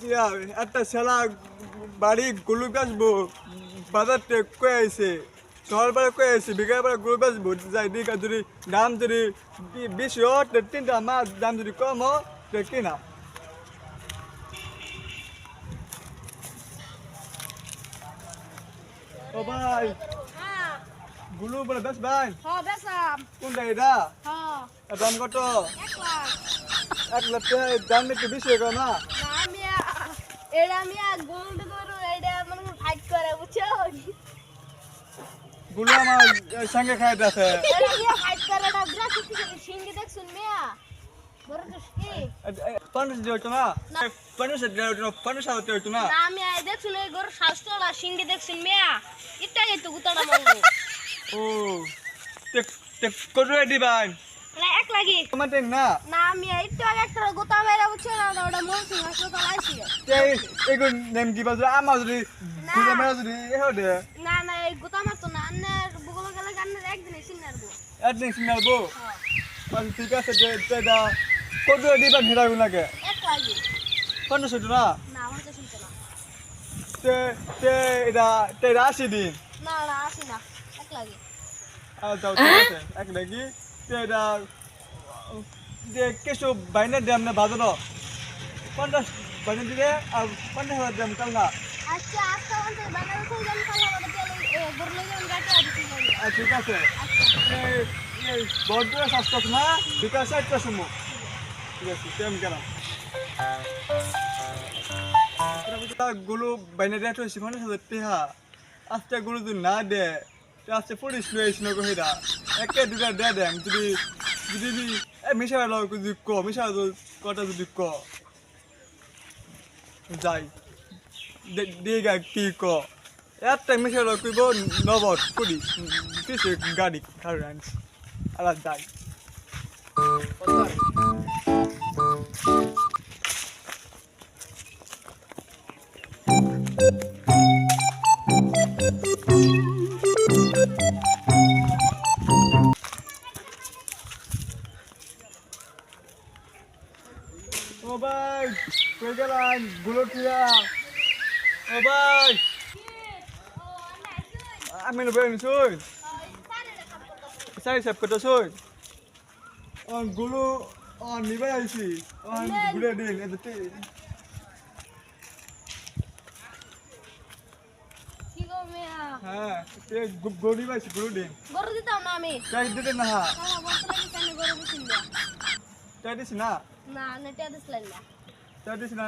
ইয়া একটা ছেলা বাড়ি গরু বেচবো বাজার থেকে কয়ে আইছে শহর বাড়ি কয়ে আইছে বিঘা বাড়ি গরু বেচবো যাই দিকে যদি দাম যদি বেশি হয় তিনটা মাছ দাম যদি কম হয় কিনা ও ভাই হ্যাঁ গুলু বলে বেশ ভাই হ্যাঁ বেসাম কোনটা এটা হ্যাঁ দাম কত 1 লাখ 1 লাখ দাম একটু বেশি হয়ে গেল না না আমি এটা আমি গোল্ড গরু এটা মানে ফাইট করে বুঝছো গুলু আমার সঙ্গে খাই দেখে এটা দিয়ে ফাইট করে না বিরাট শক্তিশালী সিংহি দেখ শুন মিয়া বড় দুষ কি পানিশ দিয়ে হতো না পানিশ দিয়ে হতো না পানিশ হতে হতো না না আমি দেখ শুন এই গরু শাস্ত্রটা সিংহি দেখ শুন মিয়া ইটাই তো গুতাটা মারলো ও তে কত দিবেন মানে 1 লাগি তোমাতে না না আমি একটু আগে একটা গোতা মেরা বুঝছো না ওটা মনসিং হাসপাতাল আইছিল তে এগো নেম কি বাজে আমার যদি না। গুলা মেরা যদি এ হদে না না এই গোতা মারতো না আন্নের বুগল গেলে গান্নের একদিনে সিনারবো এডনিং সিনালবো হ্যাঁ মানে ঠিক আছে যে তেদা কত দিবেন হেরা গুনাকে 1 লাগি পানিশ হতো না না আমার তো শুনতে না তে তে এটা তে রাশি দিন না না আসি না 1 লাগি আর যাও ঠিক আছে এক নাকি তে এটা যে কিছু বাইনে দাম না বাজো না 50 বাইনে দিলে আর 50,000 দাম কাল না আচ্ছা আজকে আমাদের বাজারে কই জানি কালা বড় তেল গরু লই যাবেন গাড়ি আদি যাবেন ঠিক আছে আচ্ছা এই বড় সস্তা না ঠিক আছে একটা সময় ঠিক আছে তেম কেন গুলো বাইনে রেট হয়েছে 50,000 টাকা আজকে গুলো যদি না দে আজকে পুলিশ লয়ে এসে নগো হেরা একে দুটা দে দেন যদি যদি মিশা লোক যদি মিশা কটা যদি যাই দিগা কি একটা মিশা লোক কইব নবদ পুলিশ কিছু গাড়ি খারান আলা যাই ও ভাই কই গেলেন গুলো টিয়া ও ভাই আমি বেন শুই সাই সব কত শুই গুলো নিবে আইছি গুলো দিন এতে কি গো মিয়া হ্যাঁ তে গড়ি বাইছি গুলো দিন গরু দিতাম না আমি চাই দিতে না কালা বড় লাগি কেন গরু দিছিস চাই দিছি না না নেটে দিছিলেন না চাই দিছি না